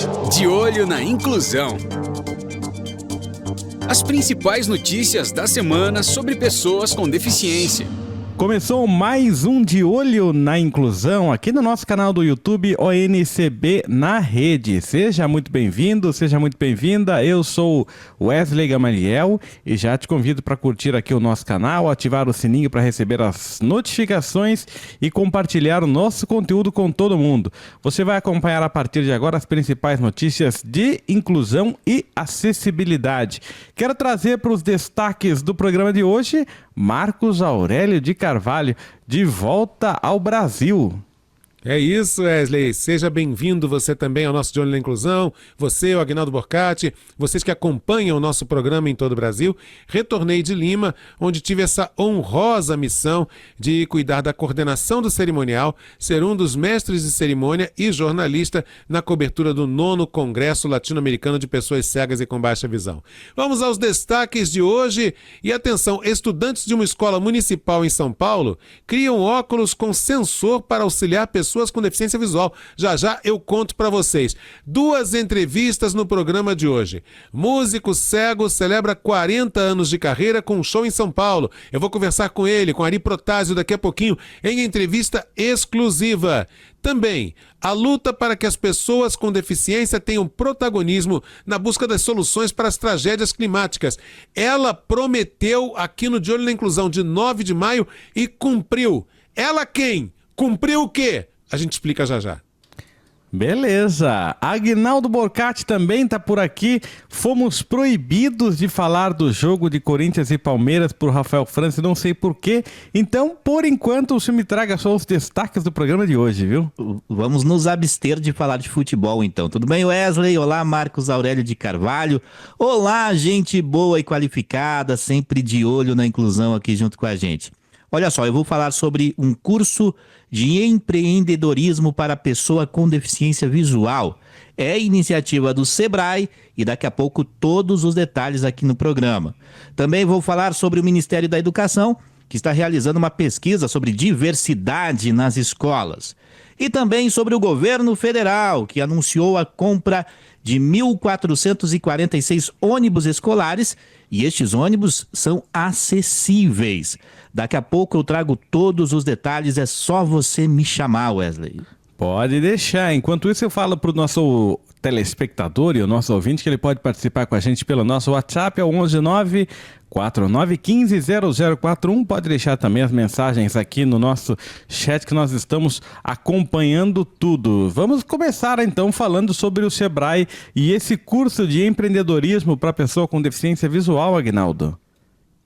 Borcate, de olho na inclusão. As principais notícias da semana sobre pessoas com deficiência. Começou mais um De Olho na Inclusão aqui no nosso canal do YouTube ONCB na Rede. Seja muito bem-vindo, seja muito bem-vinda. Eu sou Wesley Gamaliel e já te convido para curtir aqui o nosso canal, ativar o sininho para receber as notificações e compartilhar o nosso conteúdo com todo mundo. Você vai acompanhar a partir de agora as principais notícias de inclusão e acessibilidade. Quero trazer para os destaques do programa de hoje Marcos Aurélio de Carvalho, de volta ao Brasil. É isso, Wesley. Seja bem-vindo você também ao nosso De Olho na Inclusão. Você, o Aguinaldo Borcate, vocês que acompanham o nosso programa em todo o Brasil. Retornei de Lima, onde tive essa honrosa missão de cuidar da coordenação do cerimonial, ser um dos mestres de cerimônia e jornalista na cobertura do 9º Congresso Latino-Americano de Pessoas Cegas e com Baixa Visão. Vamos aos destaques de hoje. E atenção, estudantes de uma escola municipal em São Paulo criam óculos com sensor para auxiliar pessoas com deficiência visual. Já já eu conto para vocês. 2 entrevistas no programa de hoje. Músico cego celebra 40 anos de carreira com um show em São Paulo. Eu vou conversar com ele, com Ari Protásio, daqui a pouquinho, em entrevista exclusiva. Também, a luta para que as pessoas com deficiência tenham protagonismo na busca das soluções para as tragédias climáticas. Ela prometeu aqui no De Olho na Inclusão de 9 de maio e cumpriu. Ela quem? Cumpriu o quê? A gente explica já já. Beleza. Aguinaldo Borcate também está por aqui. Fomos proibidos de falar do jogo de Corinthians e Palmeiras por Rafael França, não sei porquê. Então, por enquanto, o senhor me traga só os destaques do programa de hoje, viu? Vamos nos abster de falar de futebol, então. Tudo bem, Wesley? Olá, Marcos Aurélio de Carvalho. Olá, gente boa e qualificada, sempre de olho na inclusão aqui junto com a gente. Olha só, eu vou falar sobre um curso de empreendedorismo para pessoa com deficiência visual. É iniciativa do Sebrae e daqui a pouco todos os detalhes aqui no programa. Também vou falar sobre o Ministério da Educação, que está realizando uma pesquisa sobre diversidade nas escolas. E também sobre o governo federal, que anunciou a compra de 1.446 ônibus escolares, e estes ônibus são acessíveis. Daqui a pouco eu trago todos os detalhes, é só você me chamar, Wesley. Pode deixar. Enquanto isso, eu falo para o nosso telespectador e o nosso ouvinte que ele pode participar com a gente pelo nosso WhatsApp, é o 119-4915-0041. Pode deixar também as mensagens aqui no nosso chat que nós estamos acompanhando tudo. Vamos começar então falando sobre o Sebrae e esse curso de empreendedorismo para pessoa com deficiência visual, Aguinaldo.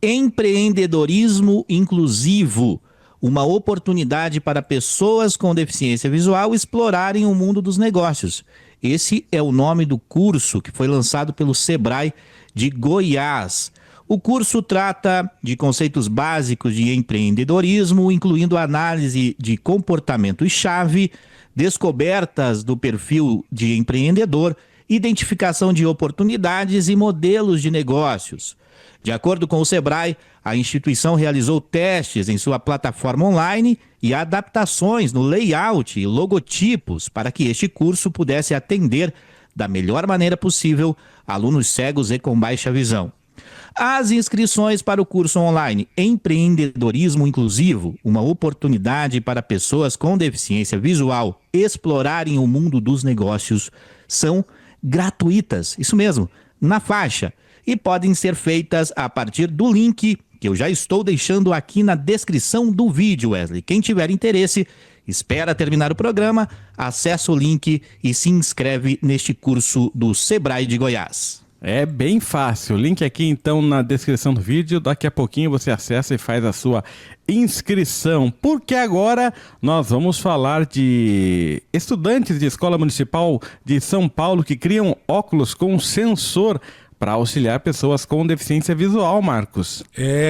Empreendedorismo inclusivo. Uma oportunidade para pessoas com deficiência visual explorarem o mundo dos negócios. Esse é o nome do curso que foi lançado pelo Sebrae de Goiás. O curso trata de conceitos básicos de empreendedorismo, incluindo análise de comportamento-chave, descobertas do perfil de empreendedor, identificação de oportunidades e modelos de negócios. De acordo com o Sebrae, a instituição realizou testes em sua plataforma online e adaptações no layout e logotipos para que este curso pudesse atender da melhor maneira possível alunos cegos e com baixa visão. As inscrições para o curso online Empreendedorismo Inclusivo, uma oportunidade para pessoas com deficiência visual explorarem o mundo dos negócios, são gratuitas, isso mesmo, na faixa, e podem ser feitas a partir do link que eu já estou deixando aqui na descrição do vídeo, Wesley. Quem tiver interesse, espera terminar o programa, acessa o link e se inscreve neste curso do Sebrae de Goiás. É bem fácil, o link aqui então na descrição do vídeo, daqui a pouquinho você acessa e faz a sua inscrição, porque agora nós vamos falar de estudantes de Escola Municipal de São Paulo que criam óculos com sensor para auxiliar pessoas com deficiência visual, Marcos.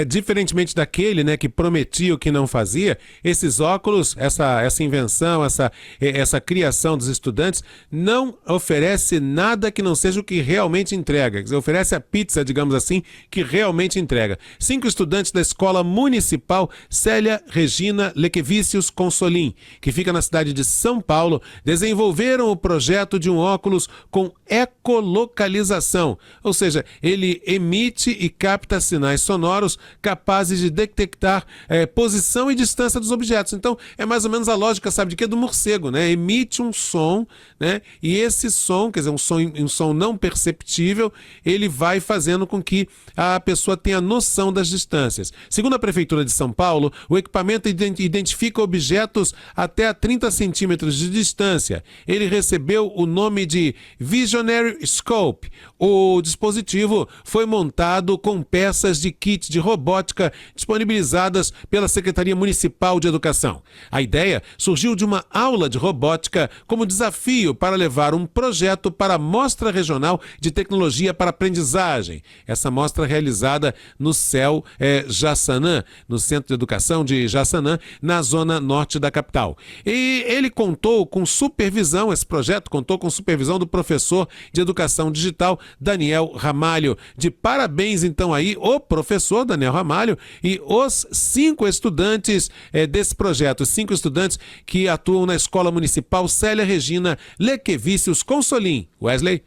Diferentemente daquele, né, que prometia o que não fazia, esses óculos, essa invenção, essa criação dos estudantes não oferece nada que não seja o que realmente entrega. Quer dizer, oferece a pizza, digamos assim, que realmente entrega. 5 estudantes da Escola Municipal Célia Regina Lequevicius Consolim, que fica na cidade de São Paulo, desenvolveram o projeto de um óculos com ecolocalização, ou seja, ele emite e capta sinais sonoros capazes de detectar posição e distância dos objetos. Então, é mais ou menos a lógica, sabe de quê? Do morcego, né? Emite um som, né? E esse som, quer dizer, um som não perceptível, ele vai fazendo com que a pessoa tenha noção das distâncias. Segundo a Prefeitura de São Paulo, o equipamento identifica objetos até a 30 centímetros de distância. Ele recebeu o nome de Visionary Scope. O dispositivo foi montado com peças de kit de robótica disponibilizadas pela Secretaria Municipal de Educação. A ideia surgiu de uma aula de robótica como desafio para levar um projeto para a Mostra Regional de Tecnologia para Aprendizagem. Essa mostra realizada no CEL Jaçanã, no Centro de Educação de Jaçanã, na zona norte da capital. E ele contou com supervisão, esse projeto contou com supervisão do professor de Educação Digital, Daniel Ramalho. De parabéns, então, aí, o professor Daniel Ramalho e os 5 estudantes desse projeto, 5 estudantes que atuam na Escola Municipal Célia Regina Lequevicius Consolim. Wesley?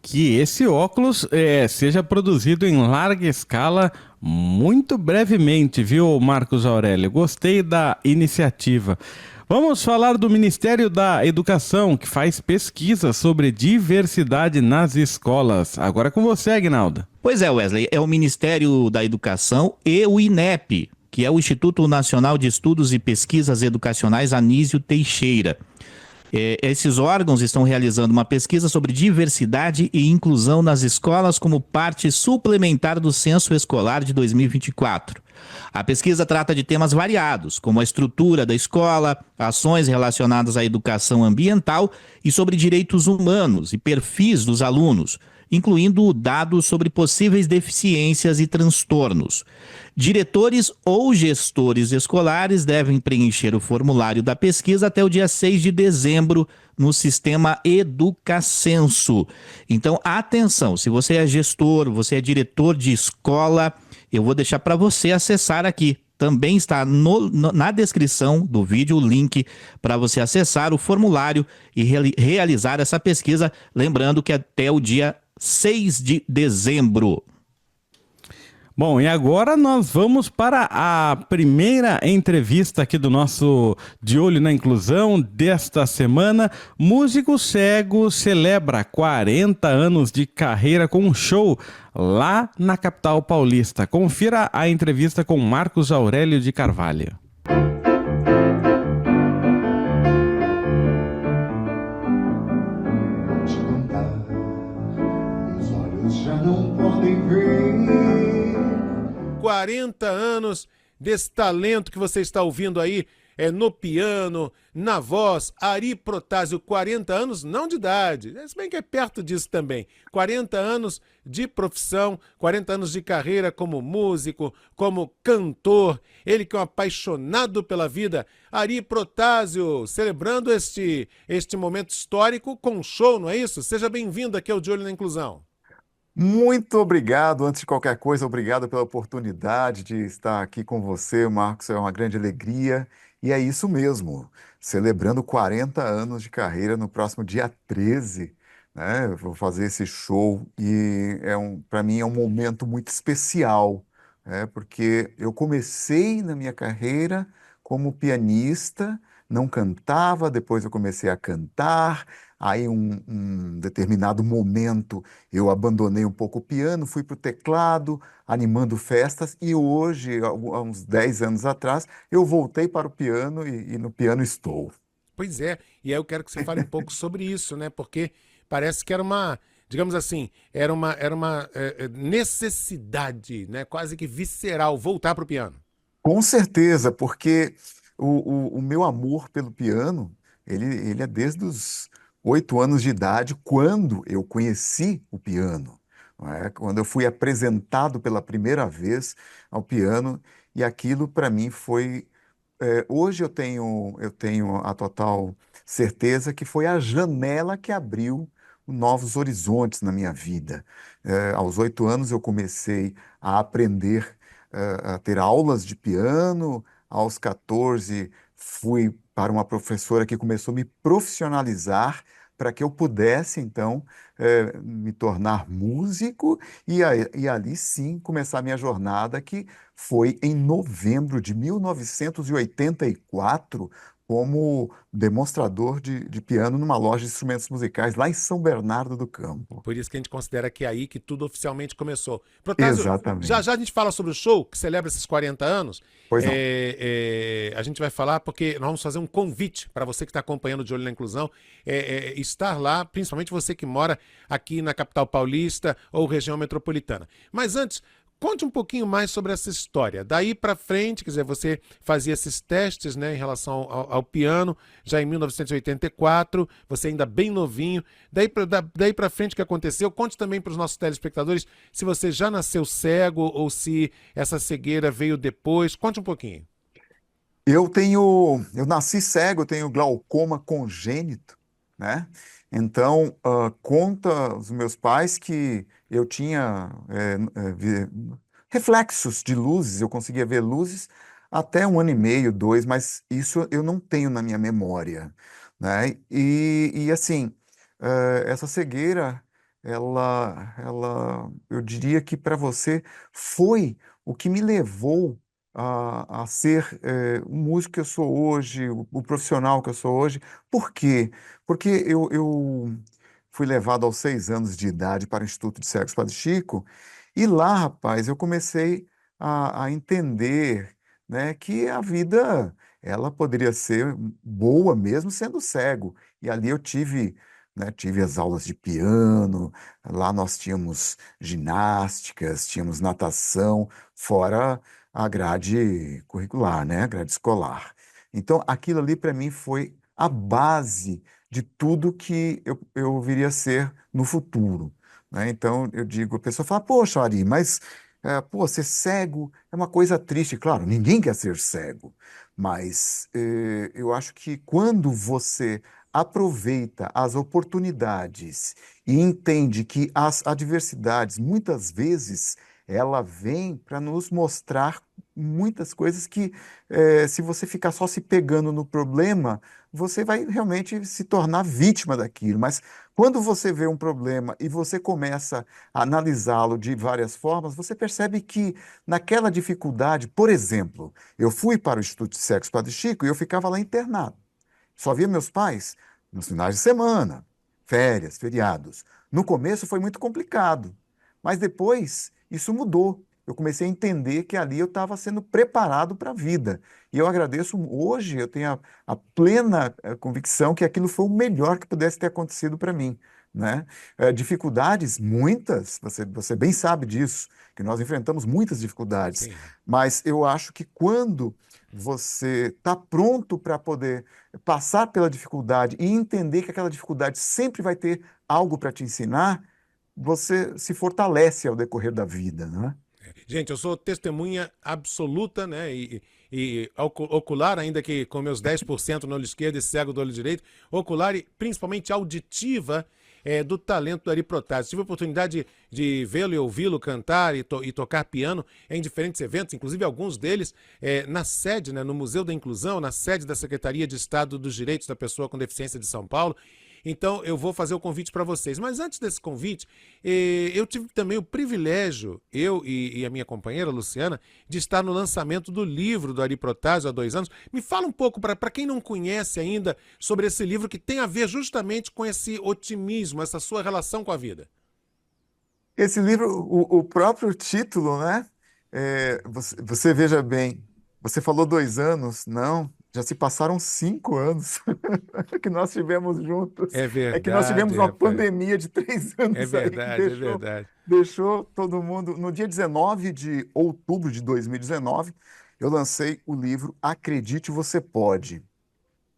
Que esse óculos seja produzido em larga escala muito brevemente, viu, Marcos Aurélio? Gostei da iniciativa. Vamos falar do Ministério da Educação, que faz pesquisa sobre diversidade nas escolas. Agora é com você, Aguinaldo. Pois é, Wesley, é o Ministério da Educação e o INEP, que é o Instituto Nacional de Estudos e Pesquisas Educacionais Anísio Teixeira. Esses órgãos estão realizando uma pesquisa sobre diversidade e inclusão nas escolas como parte suplementar do Censo Escolar de 2024. A pesquisa trata de temas variados, como a estrutura da escola, ações relacionadas à educação ambiental e sobre direitos humanos e perfis dos alunos, incluindo dados sobre possíveis deficiências e transtornos. Diretores ou gestores escolares devem preencher o formulário da pesquisa até o dia 6 de dezembro no sistema Educacenso. Então, atenção, se você é gestor, você é diretor de escola, eu vou deixar para você acessar aqui. Também está na descrição do vídeo o link para você acessar o formulário e realizar essa pesquisa, lembrando que até o dia 6 de dezembro. Bom, e agora nós vamos para a primeira entrevista aqui do nosso De Olho na Inclusão desta semana. Músico cego celebra 40 anos de carreira com um show lá na capital paulista. Confira a entrevista com Marcos Aurélio de Carvalho. Os olhos já não podem ver. 40 anos desse talento que você está ouvindo aí, no piano, na voz, Ari Protásio, 40 anos, não de idade, se bem que é perto disso também, 40 anos de profissão, 40 anos de carreira como músico, como cantor, ele que é um apaixonado pela vida. Ari Protásio, celebrando este momento histórico com um show, não é isso? Seja bem-vindo aqui ao De Olho na Inclusão. Muito obrigado. Antes de qualquer coisa, obrigado pela oportunidade de estar aqui com você, Marcos. É uma grande alegria. E é isso mesmo, celebrando 40 anos de carreira no próximo dia 13, né? Eu vou fazer esse show e para mim é um momento muito especial, né? Porque eu comecei na minha carreira como pianista, não cantava, depois eu comecei a cantar. Aí, um determinado momento, eu abandonei um pouco o piano, fui para o teclado, animando festas, e hoje, há uns 10 anos atrás, eu voltei para o piano e no piano estou. Pois é, e aí eu quero que você fale um pouco sobre isso, né? Porque parece que era uma, digamos assim, era uma necessidade, né? Quase que visceral, voltar para o piano. Com certeza, porque o meu amor pelo piano, ele é desde os 8 anos de idade, quando eu conheci o piano. não é? Quando eu fui apresentado pela primeira vez ao piano, e aquilo para mim foi. Hoje eu tenho a total certeza que foi a janela que abriu novos horizontes na minha vida. Aos 8 anos eu comecei a aprender, a ter aulas de piano. Aos 14 fui para uma professora que começou a me profissionalizar para que eu pudesse, então, me tornar músico e ali sim começar a minha jornada, que foi em novembro de 1984, como demonstrador de piano numa loja de instrumentos musicais lá em São Bernardo do Campo. Por isso que a gente considera que é aí que tudo oficialmente começou. Protásio, já Exatamente. já a gente fala sobre o show que celebra esses 40 anos. Pois não. A gente vai falar porque nós vamos fazer um convite para você que está acompanhando De Olho na Inclusão, estar lá, principalmente você que mora aqui na capital paulista ou região metropolitana. Mas antes, conte um pouquinho mais sobre essa história. Daí para frente, quer dizer, você fazia esses testes, né, em relação ao piano, já em 1984, você ainda bem novinho. Daí para frente, o que aconteceu? Conte também para os nossos telespectadores se você já nasceu cego ou se essa cegueira veio depois. Conte um pouquinho. Eu nasci cego, eu tenho glaucoma congênito, né? Então, conta os meus pais que eu tinha reflexos de luzes, eu conseguia ver luzes até 1 ano e meio, 2, mas isso eu não tenho na minha memória, né? E assim, essa cegueira, eu diria que para você foi o que me levou a ser o músico que eu sou hoje, o profissional que eu sou hoje. Por quê? Porque eu fui levado aos 6 anos de idade para o Instituto de Cegos Padre Chico, e lá, rapaz, eu comecei a entender, né, que a vida ela poderia ser boa mesmo sendo cego. E ali eu tive, né, tive as aulas de piano, lá nós tínhamos ginásticas, tínhamos natação, fora a grade curricular, né? A grade escolar. Então, aquilo ali para mim foi a base de tudo que eu viria a ser no futuro, né? Então, eu digo, a pessoa fala, poxa, Ari, mas pô, ser cego é uma coisa triste. Claro, ninguém quer ser cego, mas eu acho que quando você aproveita as oportunidades e entende que as adversidades, muitas vezes, ela vem para nos mostrar muitas coisas que, se você ficar só se pegando no problema, você vai realmente se tornar vítima daquilo. Mas quando você vê um problema e você começa a analisá-lo de várias formas, você percebe que naquela dificuldade, por exemplo, eu fui para o Instituto de Cegos Padre Chico e eu ficava lá internado. Só via meus pais nos finais de semana, férias, feriados. No começo foi muito complicado, mas depois isso mudou. Eu comecei a entender que ali eu estava sendo preparado para a vida. E eu agradeço, hoje eu tenho a plena convicção que aquilo foi o melhor que pudesse ter acontecido para mim, né? Dificuldades, muitas, você bem sabe disso, que nós enfrentamos muitas dificuldades, Sim. mas eu acho que quando você está pronto para poder passar pela dificuldade e entender que aquela dificuldade sempre vai ter algo para te ensinar, você se fortalece ao decorrer da vida, né? Gente, eu sou testemunha absoluta, né? E ocular, ainda que com meus 10% no olho esquerdo e cego do olho direito, ocular e principalmente auditiva do talento do Ari Protásio. Tive a oportunidade de vê-lo e ouvi-lo cantar e tocar piano em diferentes eventos, inclusive alguns deles na sede, né, no Museu da Inclusão, na sede da Secretaria de Estado dos Direitos da Pessoa com Deficiência de São Paulo. Então, eu vou fazer o convite para vocês. Mas antes desse convite, eu tive também o privilégio, eu e a minha companheira, Luciana, de estar no lançamento do livro do Ari Protásio há 2 anos. Me fala um pouco, para quem não conhece ainda, sobre esse livro que tem a ver justamente com esse otimismo, essa sua relação com a vida. Esse livro, o próprio título, né? Você veja bem, você falou 2 anos, não, já se passaram 5 anos que nós tivemos juntos. É É que nós tivemos verdade, uma rapaz. pandemia de 3 É anos aí que verdade, é verdade. deixou todo mundo. No dia 19 de outubro de 2019, eu lancei o livro Acredite, Você Pode.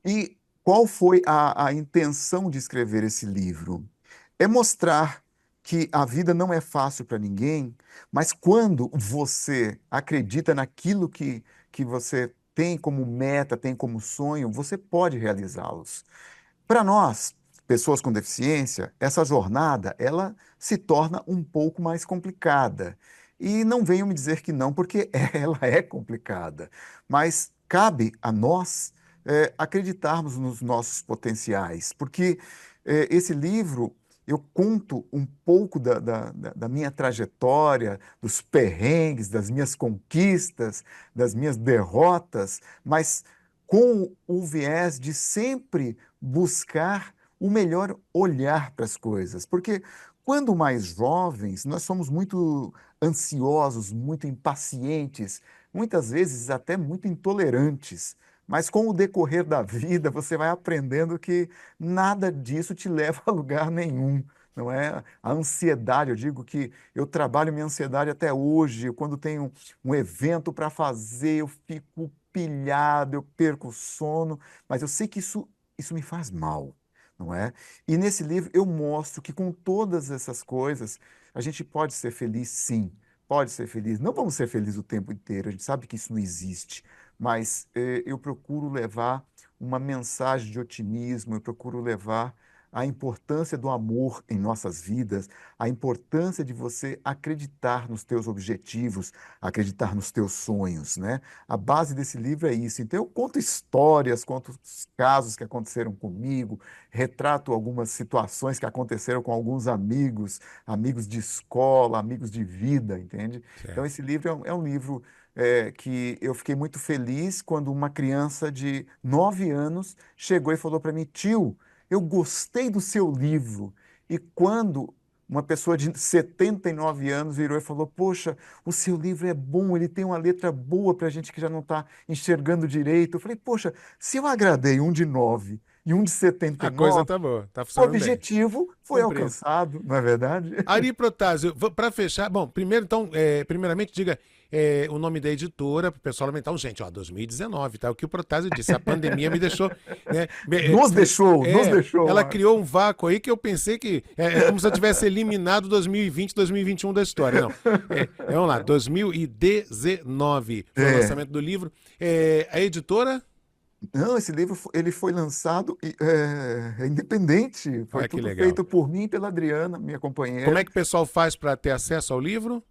E qual foi a intenção de escrever esse livro? É mostrar que a vida não é fácil para ninguém, mas quando você acredita naquilo que você tem como meta, tem como sonho, você pode realizá-los. Para nós, pessoas com deficiência, essa jornada, ela se torna um pouco mais complicada. E não venham me dizer que não, porque ela é complicada. Mas cabe a nós acreditarmos nos nossos potenciais, porque esse livro eu conto um pouco da minha trajetória, dos perrengues, das minhas conquistas, das minhas derrotas, mas com o viés de sempre buscar o melhor olhar para as coisas. Porque quando mais jovens, nós somos muito ansiosos, muito impacientes, muitas vezes até muito intolerantes. Mas com o decorrer da vida, você vai aprendendo que nada disso te leva a lugar nenhum. Não é? A ansiedade, eu digo que eu trabalho minha ansiedade até hoje. Quando tenho um evento para fazer, eu fico pilhado, eu perco o sono, mas eu sei que isso me faz mal, não é? E nesse livro eu mostro que com todas essas coisas a gente pode ser feliz, sim, pode ser feliz. Não vamos ser felizes o tempo inteiro, a gente sabe que isso não existe, mas eu procuro levar uma mensagem de otimismo, eu procuro levar a importância do amor em nossas vidas, a importância de você acreditar nos teus objetivos, acreditar nos teus sonhos, né? A base desse livro é isso. Então, eu conto histórias, conto os casos que aconteceram comigo, retrato algumas situações que aconteceram com alguns amigos, amigos de escola, amigos de vida, entende? Então, Certo. esse livro é um livro que eu fiquei muito feliz quando uma criança de 9 anos chegou e falou para mim, tio, eu gostei do seu livro. E quando uma pessoa de 79 anos virou e falou: Poxa, o seu livro é bom, ele tem uma letra boa para a gente que já não está enxergando direito. Eu falei: Poxa, se eu agradei um de 9 e um de A coisa 79, tá boa, tá o funcionando bem. objetivo foi Cumprido. alcançado, não é verdade? Ari Protásio, para fechar, bom, primeiro então, primeiramente diga o nome da editora para o pessoal lamentar. Então, gente, ó, 2019, tá? O que o Protásio disse, a pandemia me deixou, né? Nos deixou, Ela Marcos. criou um vácuo aí que eu pensei que é como se eu tivesse eliminado 2020, 2021 da história. Não, vamos lá, 2019 foi o É. lançamento do livro. A editora, Não, esse livro ele foi lançado independente, foi olha que tudo legal. feito por mim e pela Adriana, minha Como é companheira. que o pessoal faz para ter acesso ao livro?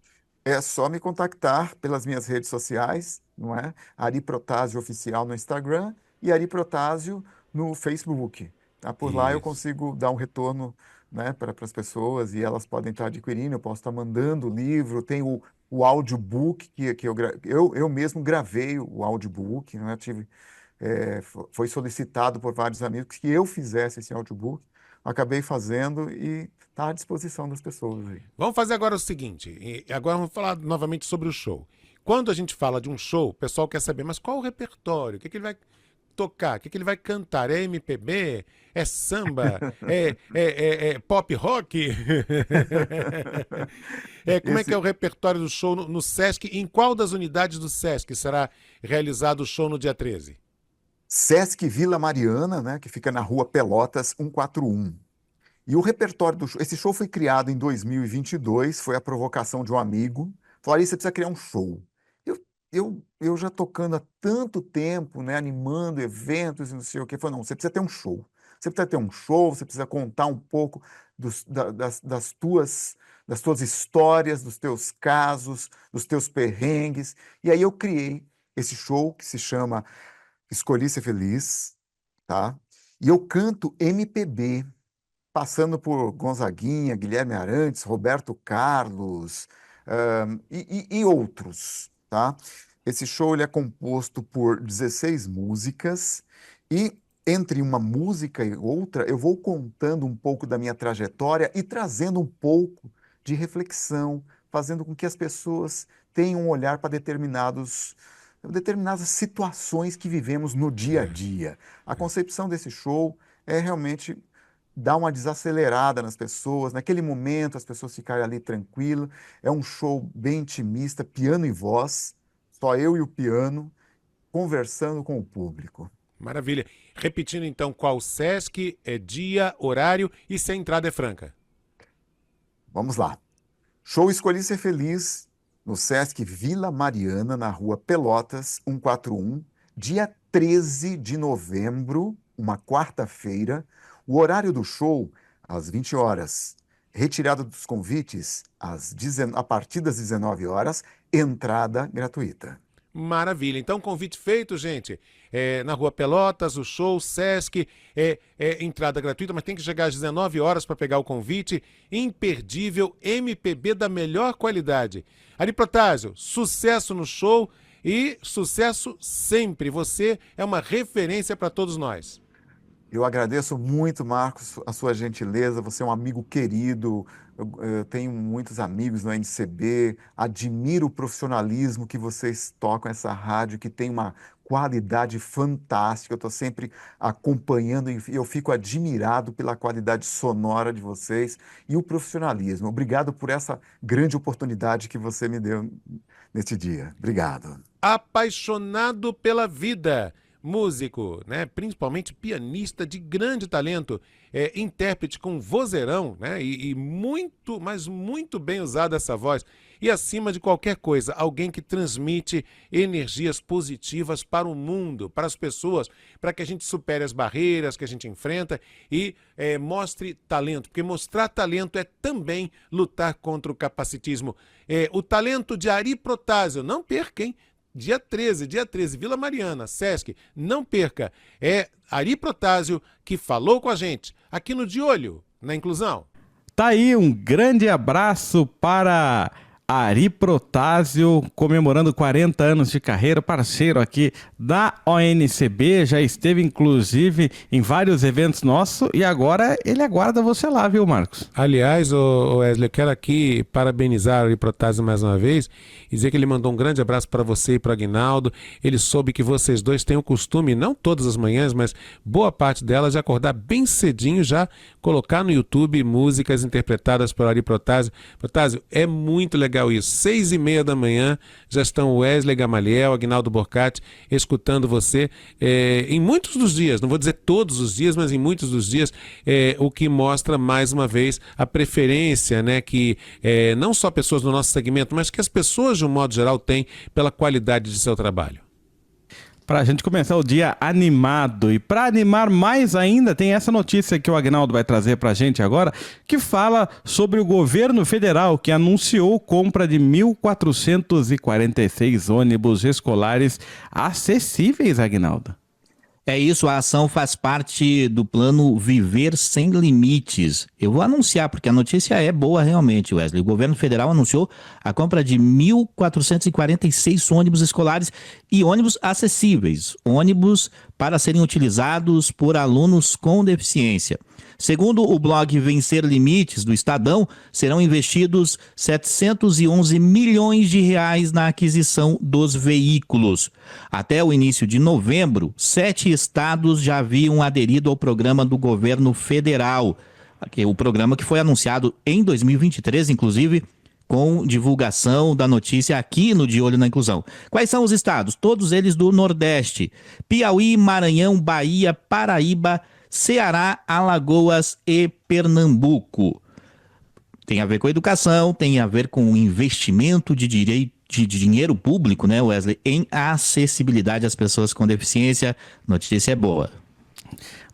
É só me contactar pelas minhas redes sociais, não é? Ari Protásio Oficial no Instagram e Ari Protásio no Facebook. Tá? Por lá eu Isso. consigo dar um retorno, né, para as pessoas e elas podem estar adquirindo, eu posso estar mandando o livro, tem o audiobook eu mesmo gravei o audiobook, né? Foi solicitado por vários amigos que eu fizesse esse audiobook, acabei fazendo e está à disposição das pessoas aí. Vamos fazer agora o seguinte, e agora vamos falar novamente sobre o show. Quando a gente fala de um show, o pessoal quer saber, mas qual o repertório? O que ele vai tocar? O que ele vai cantar? É MPB? É samba? É pop rock? Como é que é Esse, o repertório do show no Sesc? Em qual das unidades do Sesc será realizado o show no dia 13? Sesc Vila Mariana, né, que fica na rua Pelotas 141. E o repertório do show, esse show foi criado em 2022, foi a provocação de um amigo. Falou, Ari, você precisa criar um show. Eu já tocando há tanto tempo, né, animando eventos e não sei o quê. Falei, não, você precisa ter um show. Você precisa ter um show, você precisa contar um pouco das tuas histórias, dos teus casos, dos teus perrengues. E aí eu criei esse show que se chama Escolhi Ser Feliz, tá? E eu canto MPB, passando por Gonzaguinha, Guilherme Arantes, Roberto Carlos, e outros, tá? Esse show ele é composto por 16 músicas e entre uma música e outra eu vou contando um pouco da minha trajetória e trazendo um pouco de reflexão, fazendo com que as pessoas tenham um olhar para determinadas situações que vivemos no dia a dia. A concepção desse show é realmente dar uma desacelerada nas pessoas, naquele momento as pessoas ficarem ali tranquilas. É um show bem intimista, piano e voz, só eu e o piano, conversando com o público. Maravilha. Repetindo então, qual Sesc, dia, horário e se a entrada é franca? Vamos lá. Show Escolhi Ser Feliz no Sesc Vila Mariana, na rua Pelotas, 141, dia 13 de novembro, uma quarta-feira. O horário do show, às 20 horas. Retirada dos convites a partir das 19 horas, entrada gratuita. Maravilha. Então, convite feito, gente. Na Rua Pelotas, o show, Sesc, entrada gratuita, mas tem que chegar às 19 horas para pegar o convite. Imperdível, MPB da melhor qualidade. Ari Protásio, sucesso no show e sucesso sempre. Você é uma referência para todos nós. Eu agradeço muito, Marcos, a sua gentileza. Você é um amigo querido. Eu tenho muitos amigos no NCB. Admiro o profissionalismo que vocês tocam essa rádio, que tem uma qualidade fantástica. Eu estou sempre acompanhando e eu fico admirado pela qualidade sonora de vocês e o profissionalismo. Obrigado por essa grande oportunidade que você me deu neste dia. Obrigado. Apaixonado pela vida. Músico, né? Principalmente pianista de grande talento, intérprete com vozeirão, né? E muito, mas muito bem usada essa voz. E acima de qualquer coisa, alguém que transmite energias positivas para o mundo, para as pessoas, para que a gente supere as barreiras que a gente enfrenta e mostre talento, porque mostrar talento é também lutar contra o capacitismo. O talento de Ari Protásio, não perca, hein? Dia 13, Vila Mariana, Sesc, não perca. É Ari Protásio que falou com a gente aqui no De Olho na Inclusão. Tá aí, um grande abraço para Ari Protásio, comemorando 40 anos de carreira, parceiro aqui da ONCB, já esteve inclusive em vários eventos nossos e agora ele aguarda você lá, viu, Marcos? Aliás, Wesley, eu quero aqui parabenizar o Ari Protásio mais uma vez e dizer que ele mandou um grande abraço para você e para o Aguinaldo. Ele soube que vocês dois têm o costume, não todas as manhãs, mas boa parte delas, de acordar bem cedinho, já colocar no YouTube músicas interpretadas por Ari Protásio. Protásio, é muito legal isso. 6h30 da manhã já estão Wesley Gamaliel, Aguinaldo Borcati escutando você em muitos dos dias, não vou dizer todos os dias, mas em muitos dos dias, o que mostra mais uma vez a preferência, né, que não só pessoas do nosso segmento, mas que as pessoas de um modo geral têm pela qualidade de seu trabalho. Para a gente começar o dia animado. E para animar mais ainda, tem essa notícia que o Aguinaldo vai trazer para a gente agora, que fala sobre o governo federal, que anunciou compra de 1.446 ônibus escolares acessíveis, Aguinaldo. É isso, a ação faz parte do plano Viver Sem Limites. Eu vou anunciar, porque a notícia é boa realmente, Wesley. O governo federal anunciou a compra de 1.446 ônibus escolares e ônibus acessíveis, ônibus para serem utilizados por alunos com deficiência. Segundo o blog Vencer Limites, do Estadão, serão investidos 711 milhões de reais na aquisição dos veículos. Até o início de novembro, 7 estados já haviam aderido ao programa do governo federal. O programa que foi anunciado em 2023, inclusive, com divulgação da notícia aqui no De Olho na Inclusão. Quais são os estados? Todos eles do Nordeste: Piauí, Maranhão, Bahia, Paraíba, Ceará, Alagoas e Pernambuco. Tem a ver com educação, tem a ver com investimento de dinheiro público, né, Wesley, em acessibilidade às pessoas com deficiência. Notícia boa.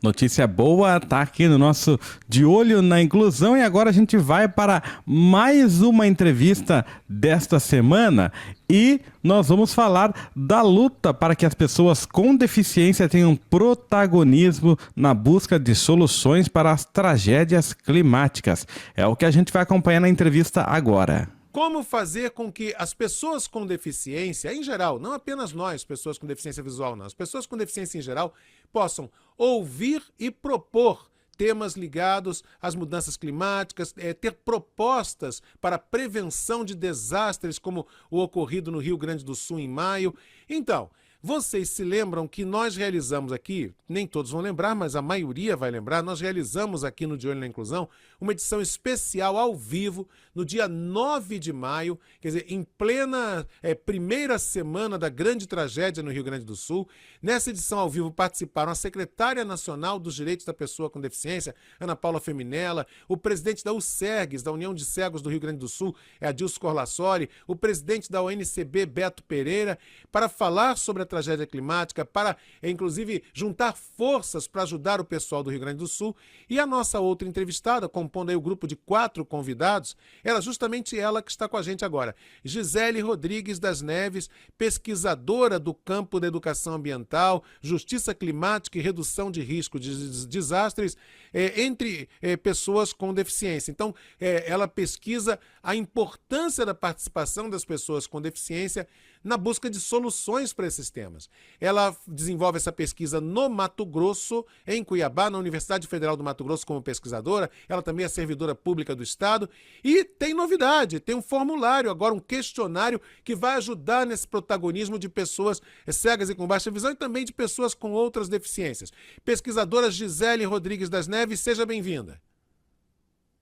Notícia boa, tá aqui no nosso De Olho na Inclusão. E agora a gente vai para mais uma entrevista desta semana e nós vamos falar da luta para que as pessoas com deficiência tenham protagonismo na busca de soluções para as tragédias climáticas. É o que a gente vai acompanhar na entrevista agora. Como fazer com que as pessoas com deficiência, em geral, não apenas nós, pessoas com deficiência visual, não, as pessoas com deficiência em geral, possam ouvir e propor temas ligados às mudanças climáticas, ter propostas para a prevenção de desastres como o ocorrido no Rio Grande do Sul em maio. Então, Vocês se lembram que nós realizamos aqui, nem todos vão lembrar, mas a maioria vai lembrar, nós realizamos aqui no De Olho na Inclusão uma edição especial ao vivo no dia 9 de maio, quer dizer, em plena primeira semana da grande tragédia no Rio Grande do Sul. Nessa edição ao vivo participaram a secretária nacional dos Direitos da Pessoa com Deficiência, Ana Paula Feminella, o presidente da UCERGS, da União de Cegos do Rio Grande do Sul, Adilson Corlassoli, o presidente da ONCB, Beto Pereira, para falar sobre a tragédia climática, para, inclusive, juntar forças para ajudar o pessoal do Rio Grande do Sul. E a nossa outra entrevistada, compondo aí o grupo de 4 convidados, era justamente ela que está com a gente agora. Gisele Rodrigues das Neves, pesquisadora do campo da educação ambiental, justiça climática e redução de risco de desastres entre pessoas com deficiência. Então, ela pesquisa a importância da participação das pessoas com deficiência na busca de soluções para esses temas. Ela desenvolve essa pesquisa no Mato Grosso, em Cuiabá, na Universidade Federal do Mato Grosso, como pesquisadora. Ela também é servidora pública do Estado. E tem novidade, tem um formulário, agora um questionário que vai ajudar nesse protagonismo de pessoas cegas e com baixa visão e também de pessoas com outras deficiências. Pesquisadora Gisele Rodrigues das Neves, seja bem-vinda.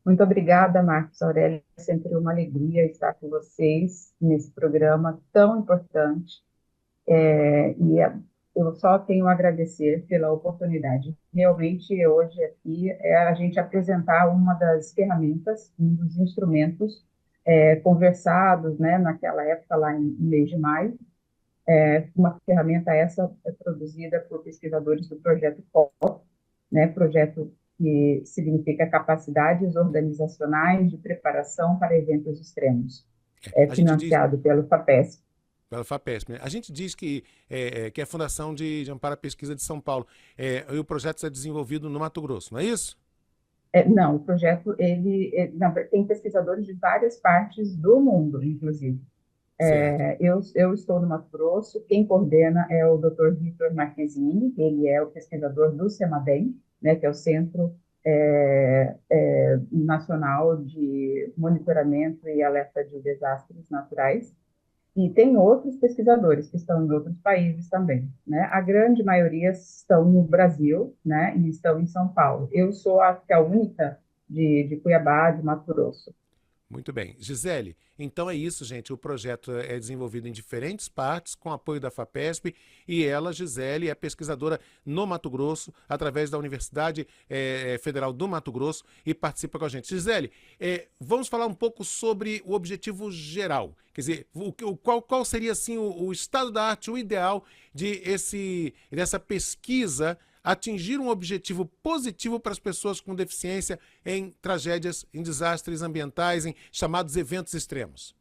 Muito obrigada, Marcos Aurélio. É sempre uma alegria estar com vocês nesse programa tão importante. Eu só tenho a agradecer pela oportunidade. Realmente, hoje aqui é a gente apresentar uma das ferramentas, um dos instrumentos conversados, né, naquela época, lá em mês de maio. Uma ferramenta essa produzida por pesquisadores do projeto COP, né, projeto que significa capacidades organizacionais de preparação para eventos extremos. É financiado pelo FAPESP. Pela FAPESP. A gente diz que é a Fundação de Amparo à Pesquisa de São Paulo. E o projeto é desenvolvido no Mato Grosso, não é isso? Não, o projeto tem pesquisadores de várias partes do mundo, inclusive. Eu estou no Mato Grosso, quem coordena é o Dr. Vitor Marquezini, ele é o pesquisador do CEMADEM, né, que é o Centro Nacional de Monitoramento e Alerta de Desastres Naturais, e tem outros pesquisadores que estão em outros países também, né? A grande maioria estão no Brasil, né, e estão em São Paulo. Eu sou a única de Cuiabá, de Mato Grosso. Muito bem. Gisele, então é isso, gente. O projeto é desenvolvido em diferentes partes, com apoio da FAPESP, e ela, Gisele, é pesquisadora no Mato Grosso, através da Universidade Federal do Mato Grosso, e participa com a gente. Gisele, vamos falar um pouco sobre o objetivo geral. Quer dizer, qual seria assim, o estado da arte, o ideal dessa pesquisa atingir um objetivo positivo para as pessoas com deficiência em tragédias, em desastres ambientais, em chamados eventos extremos?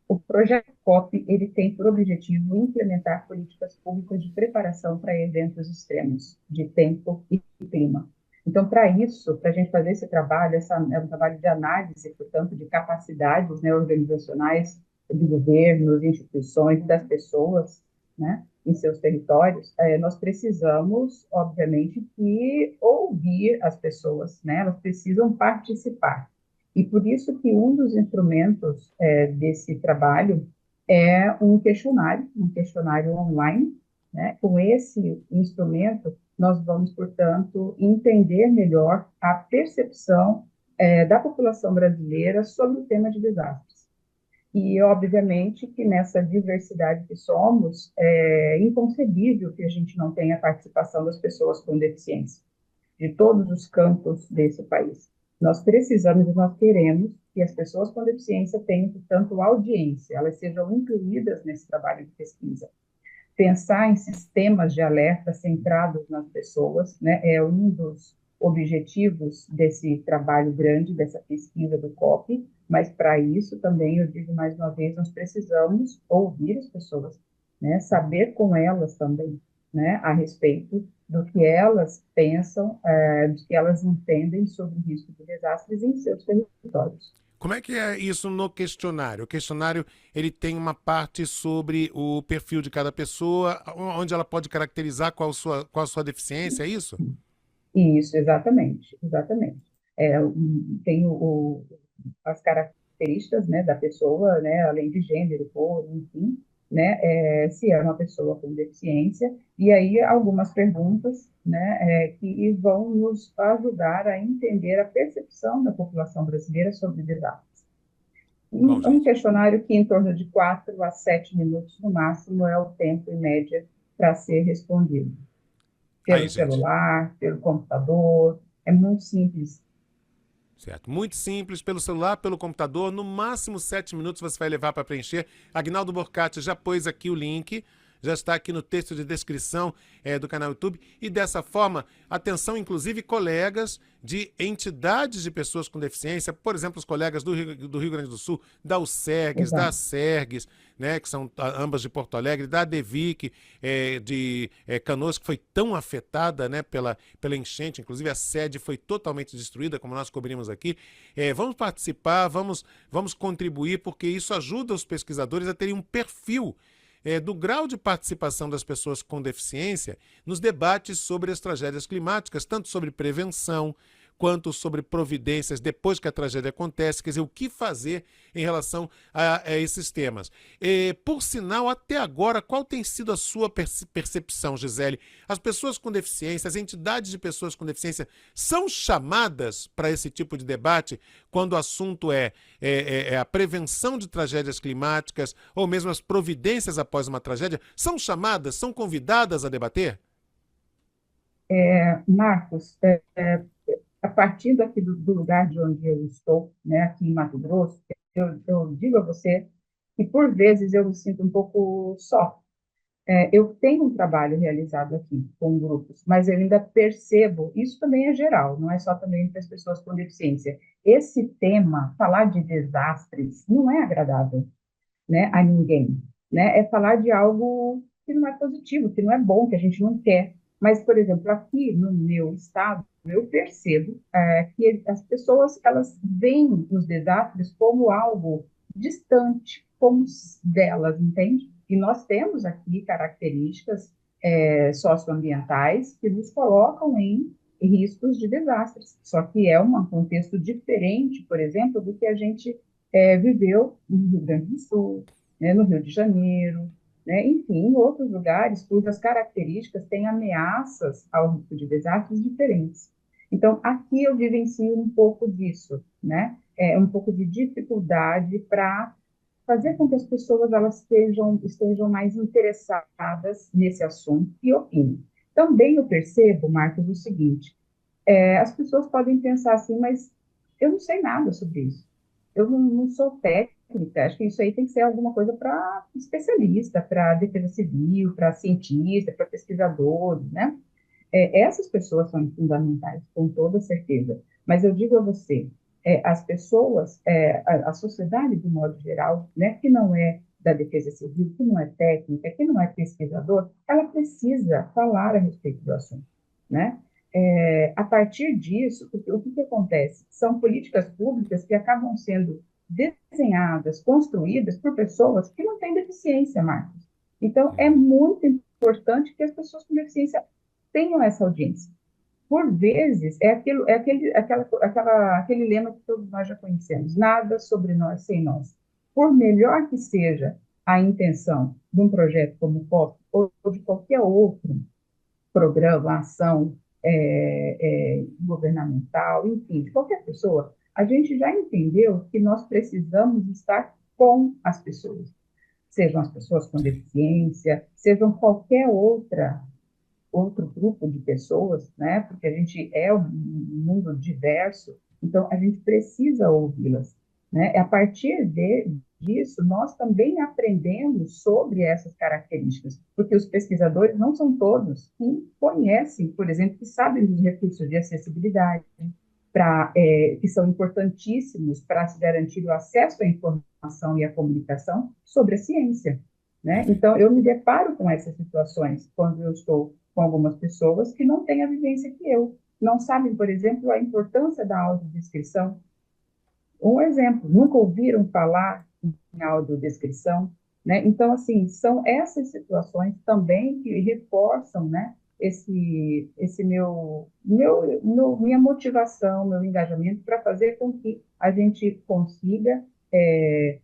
O projeto COP, ele tem por objetivo implementar políticas públicas de preparação para eventos extremos, de tempo e clima. Então, para isso, para a gente fazer esse trabalho, é um trabalho de análise, portanto, de capacidades, né, organizacionais de governos, instituições, das pessoas, né, em seus territórios, nós precisamos, obviamente, que ouvir as pessoas, né? Elas precisam participar. E por isso que um dos instrumentos desse trabalho é um questionário online, né? Com esse instrumento, nós vamos, portanto, entender melhor a percepção da população brasileira sobre o tema de desastres. E, obviamente, que nessa diversidade que somos, é inconcebível que a gente não tenha a participação das pessoas com deficiência, de todos os campos desse país. Nós precisamos e nós queremos que as pessoas com deficiência tenham, portanto, audiência, elas sejam incluídas nesse trabalho de pesquisa. Pensar em sistemas de alerta centrados nas pessoas, né, é um dos objetivos desse trabalho grande, dessa pesquisa do COP, mas para isso também, eu digo mais uma vez, nós precisamos ouvir as pessoas, né, saber com elas também, né, a respeito do que elas pensam, do que elas entendem sobre o risco de desastres em seus territórios. Como é que é isso no questionário? O questionário, ele tem uma parte sobre o perfil de cada pessoa, onde ela pode caracterizar qual a sua deficiência, é isso? Isso, exatamente. Tem as características, né, da pessoa, né, além de gênero, cor, enfim, né, se é uma pessoa com deficiência, e aí algumas perguntas, né, que vão nos ajudar a entender a percepção da população brasileira sobre desastres. Bom, Um gente. questionário que em torno de 4 a 7 minutos no máximo é o tempo em média para ser respondido. Aí, Pelo gente. celular, pelo computador, é muito simples. Certo. Muito simples, pelo celular, pelo computador, no máximo 7 minutos você vai levar para preencher. Agnaldo Borcati já pôs aqui o link, já está aqui no texto de descrição do canal YouTube. E dessa forma, atenção, inclusive colegas de entidades de pessoas com deficiência, por exemplo, os colegas do Rio Grande do Sul, da USERGS, da Exato. SERGS, né, que são ambas de Porto Alegre, da DEVIC, de Canoas, que foi tão afetada, né, pela enchente, inclusive a sede foi totalmente destruída, como nós cobrimos aqui. Vamos participar, vamos contribuir, porque isso ajuda os pesquisadores a terem um perfil do grau de participação das pessoas com deficiência nos debates sobre as tragédias climáticas, tanto sobre prevenção, quanto sobre providências depois que a tragédia acontece, quer dizer, o que fazer em relação a esses temas. Por sinal, até agora, qual tem sido a sua percepção, Gisele? As pessoas com deficiência, as entidades de pessoas com deficiência são chamadas para esse tipo de debate quando o assunto é a prevenção de tragédias climáticas ou mesmo as providências após uma tragédia? São chamadas, são convidadas a debater? Marcos, a partir daqui do lugar de onde eu estou, né, aqui em Mato Grosso, eu digo a você que, por vezes, eu me sinto um pouco só. Eu tenho um trabalho realizado aqui com grupos, mas eu ainda percebo, isso também é geral, não é só também para as pessoas com deficiência. Esse tema, falar de desastres, não é agradável, né, a ninguém, né? É falar de algo que não é positivo, que não é bom, que a gente não quer. Mas, por exemplo, aqui no meu estado, eu percebo que as pessoas elas veem os desastres como algo distante, como delas, entende? E nós temos aqui características socioambientais que nos colocam em riscos de desastres. Só que é um contexto diferente, por exemplo, do que a gente viveu no Rio Grande do Sul, né, no Rio de Janeiro, né, enfim, em outros lugares cujas características têm ameaças ao risco de desastres diferentes. Então, aqui eu vivencio um pouco disso, né? Um pouco de dificuldade para fazer com que as pessoas elas estejam mais interessadas nesse assunto e opinem. Também eu percebo, Marcos, o seguinte: as pessoas podem pensar assim, mas eu não sei nada sobre isso. Eu não sou técnica, acho que isso aí tem que ser alguma coisa para especialista, para defesa civil, para cientista, para pesquisadores, né? Essas pessoas são fundamentais, com toda certeza. Mas eu digo a você, as pessoas, a sociedade de modo geral, né, que não é da defesa civil, que não é técnica, que não é pesquisador, ela precisa falar a respeito do assunto, né? A partir disso, o que acontece? São políticas públicas que acabam sendo desenhadas, construídas por pessoas que não têm deficiência, Marcos. Então, é muito importante que as pessoas com deficiência tenham essa audiência. Por vezes, aquele lema que todos nós já conhecemos: nada sobre nós sem nós. Por melhor que seja a intenção de um projeto como o POP ou de qualquer outro programa, ação governamental, enfim, de qualquer pessoa, a gente já entendeu que nós precisamos estar com as pessoas, sejam as pessoas com deficiência, sejam qualquer outro grupo de pessoas, né? Porque a gente é um mundo diverso, então a gente precisa ouvi-las, né? A partir disso, nós também aprendemos sobre essas características, porque os pesquisadores não são todos que conhecem, por exemplo, que sabem dos recursos de acessibilidade, que são importantíssimos para se garantir o acesso à informação e à comunicação sobre a ciência, né? Perfeito. Então, eu me deparo com essas situações quando eu estou com algumas pessoas que não têm a vivência que eu, não sabem, por exemplo, a importância da audiodescrição. Um exemplo, nunca ouviram falar em audiodescrição, né? Então, assim, são essas situações também que reforçam, né, minha motivação, meu engajamento para fazer com que a gente consiga é,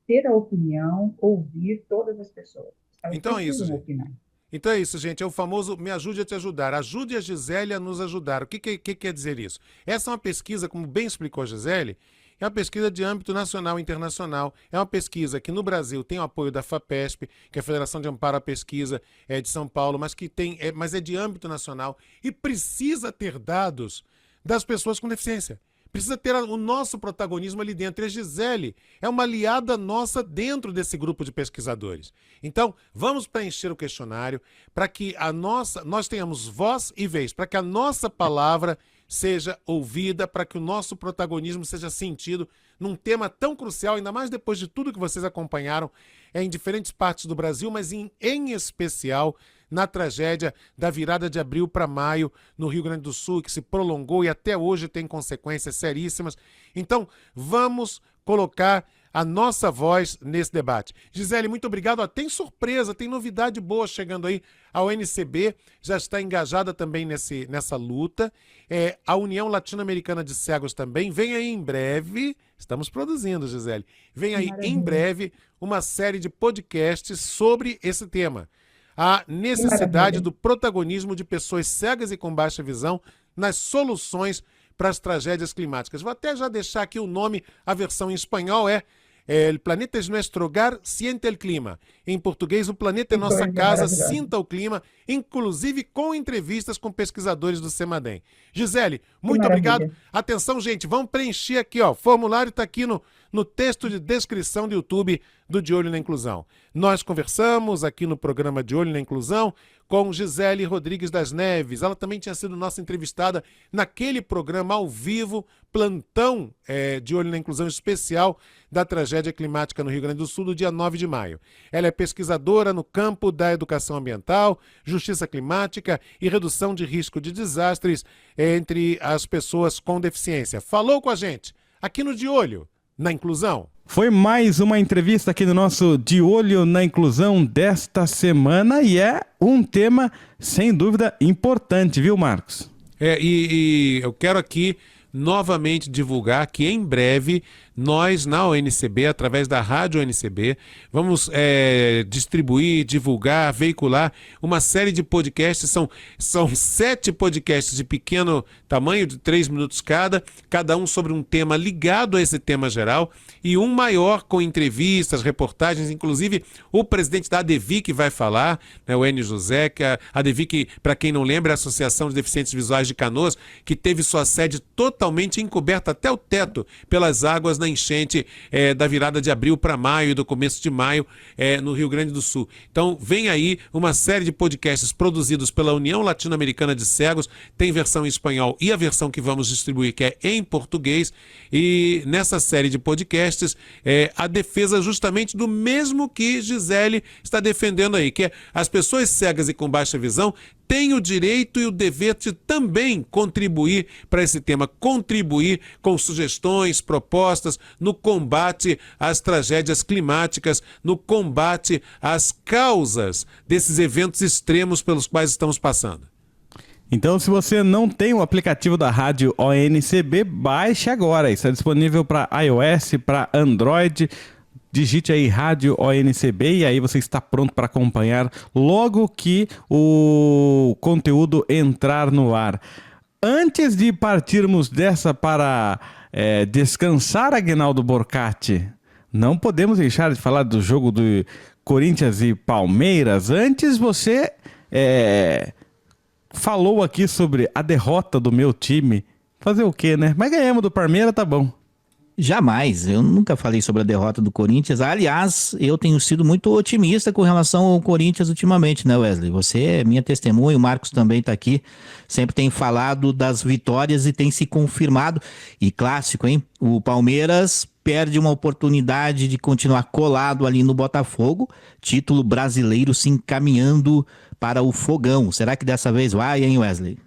ter a opinião, ouvir todas as pessoas. Elas Então é isso, precisam gente. opinar. Então é isso, gente. É o famoso me ajude a te ajudar. Ajude a Gisele a nos ajudar. O que quer dizer isso? Essa é uma pesquisa, como bem explicou a Gisele, é uma pesquisa de âmbito nacional e internacional. É uma pesquisa que no Brasil tem o apoio da FAPESP, que é a Federação de Amparo à Pesquisa de São Paulo, mas é de âmbito nacional e precisa ter dados das pessoas com deficiência. Precisa ter o nosso protagonismo ali dentro. E a Gisele é uma aliada nossa dentro desse grupo de pesquisadores. Então, vamos preencher o questionário para que nós tenhamos voz e vez, para que a nossa palavra seja ouvida, para que o nosso protagonismo seja sentido num tema tão crucial, ainda mais depois de tudo que vocês acompanharam em diferentes partes do Brasil, mas em especial na tragédia da virada de abril para maio no Rio Grande do Sul, que se prolongou e até hoje tem consequências seríssimas. Então, vamos colocar a nossa voz nesse debate. Gisele, muito obrigado. Tem surpresa, tem novidade boa chegando aí. A ONCB já está engajada também nessa luta. A União Latino-Americana de Cegos também. Vem aí em breve, estamos produzindo, Gisele, vem aí em breve uma série de podcasts sobre esse tema. A necessidade do protagonismo de pessoas cegas e com baixa visão nas soluções para as tragédias climáticas. Vou até já deixar aqui o nome, a versão em espanhol é El planeta es nuestro hogar, siente el clima. Em português, o planeta é nossa casa, sinta o clima, inclusive com entrevistas com pesquisadores do CEMADEM. Gisele, muito obrigado. Atenção, gente, vamos preencher aqui, ó. O formulário está aqui no texto de descrição do YouTube do De Olho na Inclusão. Nós conversamos aqui no programa De Olho na Inclusão com Gisele Rodrigues das Neves. Ela também tinha sido nossa entrevistada naquele programa ao vivo, plantão De Olho na Inclusão especial da tragédia climática no Rio Grande do Sul, do dia 9 de maio. Ela é pesquisadora no campo da educação ambiental, justiça climática e redução de risco de desastres entre as pessoas com deficiência. Falou com a gente aqui no De Olho na Inclusão. Foi mais uma entrevista aqui no nosso De Olho na Inclusão desta semana e é um tema, sem dúvida, importante, viu, Marcos? E eu quero aqui novamente divulgar que em breve nós na ONCB, através da Rádio ONCB, vamos distribuir, divulgar, veicular uma série de podcasts. São 7 podcasts de pequeno tamanho, de 3 minutos cada um sobre um tema ligado a esse tema geral, e um maior com entrevistas, reportagens, inclusive o presidente da ADVIC vai falar, né, o Enio José, que a ADVIC, para quem não lembra, é a Associação de Deficientes Visuais de Canoas, que teve sua sede totalmente encoberta até o teto pelas águas na enchente da virada de abril para maio e do começo de maio no Rio Grande do Sul. Então vem aí uma série de podcasts produzidos pela União Latino-Americana de Cegos, tem versão em espanhol e a versão que vamos distribuir que é em português, e nessa série de podcasts a defesa justamente do mesmo que Gisele está defendendo aí, que é as pessoas cegas e com baixa visão tem o direito e o dever de também contribuir para esse tema, contribuir com sugestões, propostas no combate às tragédias climáticas, no combate às causas desses eventos extremos pelos quais estamos passando. Então, se você não tem o aplicativo da Rádio ONCB, baixe agora. Está disponível para iOS, para Android. Digite aí Rádio ONCB e aí você está pronto para acompanhar logo que o conteúdo entrar no ar. Antes de partirmos dessa para descansar, Aguinaldo Borcati, não podemos deixar de falar do jogo do Corinthians e Palmeiras. Antes você falou aqui sobre a derrota do meu time. Fazer o quê, né? Mas ganhamos do Palmeiras, tá bom. Jamais, eu nunca falei sobre a derrota do Corinthians. Aliás, eu tenho sido muito otimista com relação ao Corinthians ultimamente, né, Wesley? Você é minha testemunha, o Marcos também está aqui, sempre tem falado das vitórias e tem se confirmado. E clássico, hein? O Palmeiras perde uma oportunidade de continuar colado ali no Botafogo, título brasileiro se encaminhando para o fogão. Será que dessa vez vai, hein, Wesley?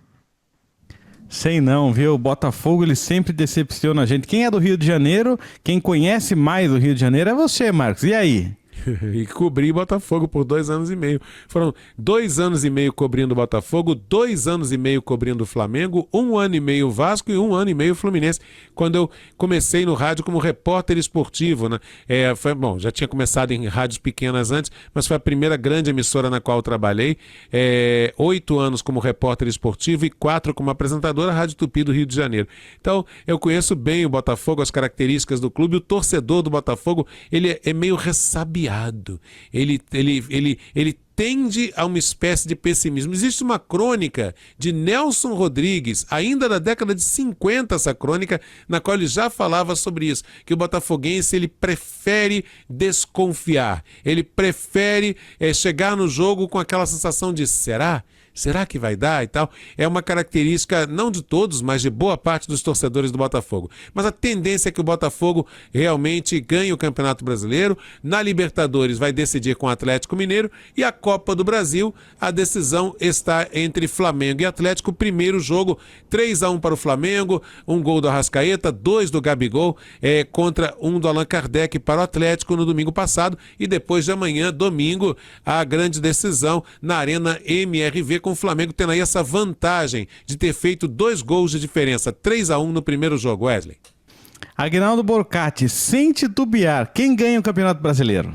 Sei não, viu? O Botafogo, ele sempre decepciona a gente. Quem é do Rio de Janeiro, quem conhece mais o Rio de Janeiro é você, Marcos. E aí? E cobri Botafogo por 2 anos e meio. Foram 2 anos e meio cobrindo Botafogo, 2 anos e meio cobrindo o Flamengo, 1 ano e meio Vasco e 1 ano e meio Fluminense. Quando eu comecei no rádio como repórter esportivo, né? Bom, já tinha começado em rádios pequenas antes, mas foi a primeira grande emissora na qual eu trabalhei. 8 anos como repórter esportivo e 4 como apresentador, a Rádio Tupi do Rio de Janeiro. Então, eu conheço bem o Botafogo, as características do clube. O torcedor do Botafogo, ele é meio ressabiado. Ele tende a uma espécie de pessimismo. Existe uma crônica de Nelson Rodrigues, ainda da década de 50, essa crônica, na qual ele já falava sobre isso, que o botafoguense ele prefere desconfiar, ele prefere chegar no jogo com aquela sensação de será? Será que vai dar e tal? É uma característica, não de todos, mas de boa parte dos torcedores do Botafogo. Mas a tendência é que o Botafogo realmente ganhe o Campeonato Brasileiro. Na Libertadores vai decidir com o Atlético Mineiro. E a Copa do Brasil, a decisão está entre Flamengo e Atlético. Primeiro jogo, 3-1 para o Flamengo, 1 gol do Arrascaeta, 2 do Gabigol, contra 1 do Allan Kardec para o Atlético no domingo passado. E depois de amanhã, domingo, a grande decisão na Arena MRV, com o Flamengo tendo aí essa vantagem de ter feito 2 gols de diferença, 3-1 no primeiro jogo, Wesley. Aguinaldo Borcati, sem titubear, quem ganha o Campeonato Brasileiro?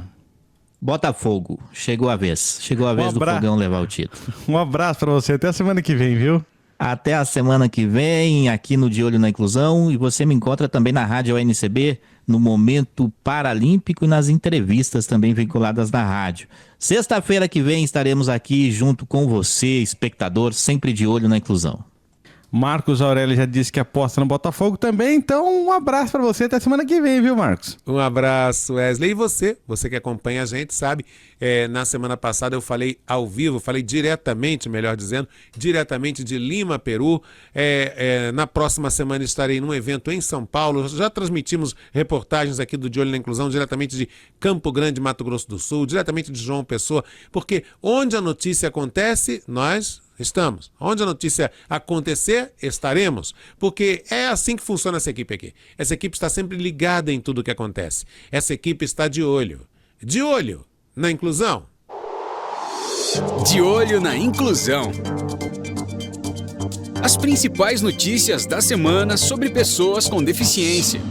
Botafogo. Chegou a vez. Chegou a vez do Fogão levar o título. Um abraço pra você. Até a semana que vem, viu? Até a semana que vem, aqui no De Olho na Inclusão. E você me encontra também na Rádio ONCB, no Momento Paralímpico e nas entrevistas também vinculadas na rádio. Sexta-feira que vem estaremos aqui junto com você, espectador, sempre de olho na inclusão. Marcos Aurélio já disse que aposta no Botafogo também, então um abraço pra você até semana que vem, viu, Marcos? Um abraço, Wesley. E você que acompanha a gente, sabe, na semana passada eu falei ao vivo, falei diretamente, melhor dizendo, diretamente de Lima, Peru. Na próxima semana estarei num evento em São Paulo. Já transmitimos reportagens aqui do De Olho na Inclusão, diretamente de Campo Grande, Mato Grosso do Sul, diretamente de João Pessoa, porque onde a notícia acontece, nós estamos. Onde a notícia acontecer, estaremos. Porque é assim que funciona essa equipe aqui. Essa equipe está sempre ligada em tudo o que acontece. Essa equipe está de olho na inclusão. De olho na inclusão. As principais notícias da semana sobre pessoas com deficiência.